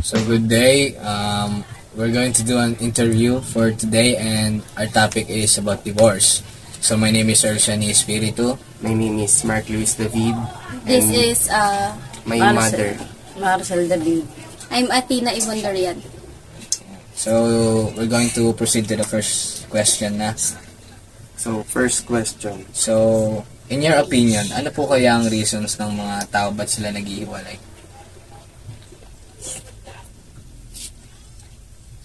So good day. We're going to do an interview for today, and our topic is about divorce. So my name is Ershani Espiritu. My name is Mark Luis David. This and is, my Marcel. mother. Marcel David. I'm Athena Ibondorian. So we're going to proceed to the first question na. So, first question. So, in your opinion, ano po kaya ang reasons ng mga tao ba't sila naghihiwalay?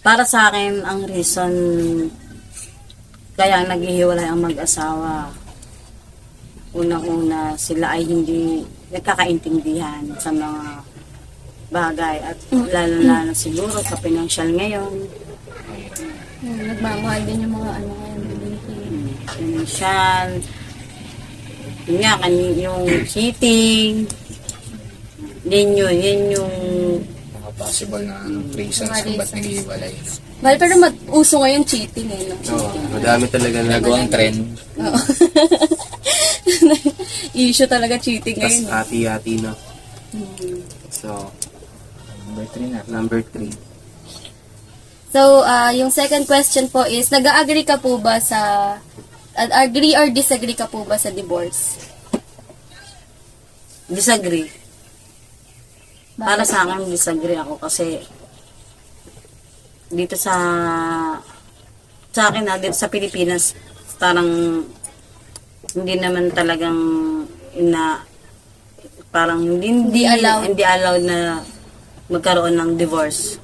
Para sa akin, ang reason kaya naghihiwalay ang mag-asawa, unang-una sila ay hindi nagkakaintindihan sa mga bagay at lalo-lalo siguro sa financial ngayon. Nagmamahal din yung mga ano ngayon. Financial, yun nga, yung cheating, yun yung Mga possible na reasons kung ba't naghihiwalay. Well, pero uso ngayon cheating eh. No? Oo, madami talaga Nagawang trend. Oo. Issue talaga cheating Tapos ngayon. eh. hati-hati na. So, Number 3 na. number 3. So, yung second question po is, nag-agree ka po ba sa, agree or disagree ka po ba sa divorce? disagree. Para sa akin, disagree ako kasi dito sa akin na dito sa Pilipinas parang hindi naman talagang parang hindi allowed na magkaroon ng divorce.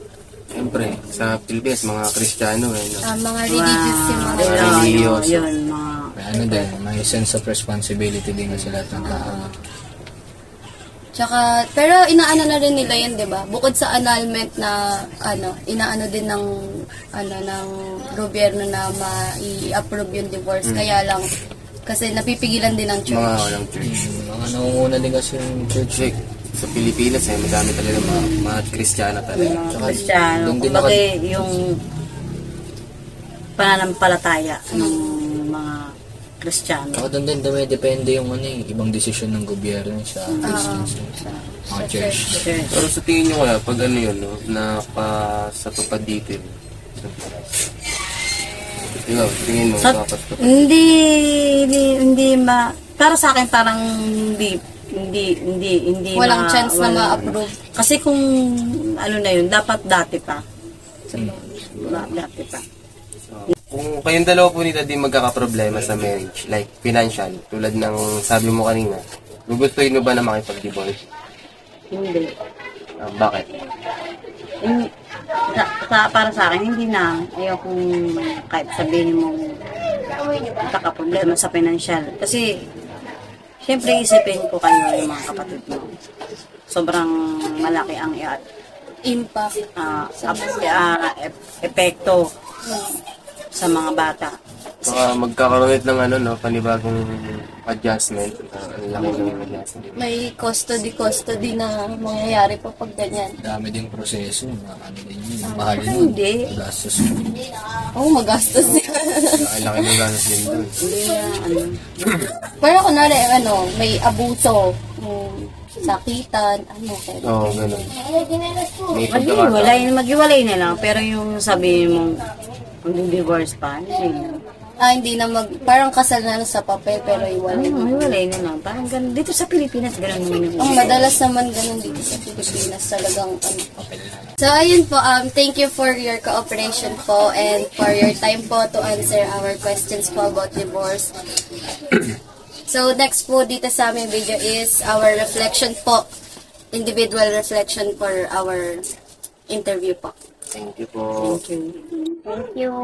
Siyempre, sa Pilipinas, mga Kristiyano no? Mga religious yung mga Religious. Yun, mga May ano din, may sense of responsibility din kasi lahat ng tao. Tsaka, pero inaano na rin nila yun, di ba? Bukod sa annulment na, inaano din ng, ng gobyerno na ma-i-approve yung divorce. Kaya lang, kasi napipigilan din ng Mga church. walang church. Mga nangunguna din kasi yung church. Check. Sa Pilipinas, madami talaga mga Kristiyano talaga. mga Kristiyano. doon din Kumbaga yung pananampalataya ng mga Kristiyano. Ako doon din dumidepende yung ibang desisyon ng gobyerno sa Christians. Mga church. Church. Pero sa tingin nyo kaya, pag ano yun, no, na sa tupad dito yun. Ikaw, tingin mo, dapat tupad. Hindi para sa akin parang hindi Walang chance na ma-approve. Kasi kung ano na yun, dapat dati pa. Dati pa. Kung kayong dalawa po nito di magkakaproblema sa marriage, like financial, tulad ng sabi mo kanina, gugustuhin mo ba na makipag-divorce? Hindi. Bakit? Para sa akin, hindi na. Ayokong kahit sabihin mo magkakaproblema sa financial. Kasi siyempre isipin ko kayo yung mga kapatid mo. Sobrang malaki ang Impact. epekto sa mga bata. Baka magkakaroon ng panibagong adjustment. Ang laki ng adjustment. May custody na mangyayari pa pag ganyan. Dami din proseso. Ano din yun. Mahal yun. Hindi. Gastos. Magastos din. Ang laki ng ganas din doon. Hindi na, Pero kunwari, may abuso, sakitan, kaya. Oo, ganun. May pagkakataon. maghiwalay na lang. Pero yung sabihin mong mag-divorce pa, hindi na. Hindi na parang kasal na lang sa papel, pero iwalay. Hiwalay na lang. Parang ganun. Dito sa Pilipinas, ganun naman yung Madalas naman ganun dito sa Pilipinas talagang So, ayun po, thank you for your cooperation po and for your time po to answer our questions po about divorce. So, next po dito sa aming video is our reflection po. Individual reflection for our interview po. Thank you po. Thank you. Thank you.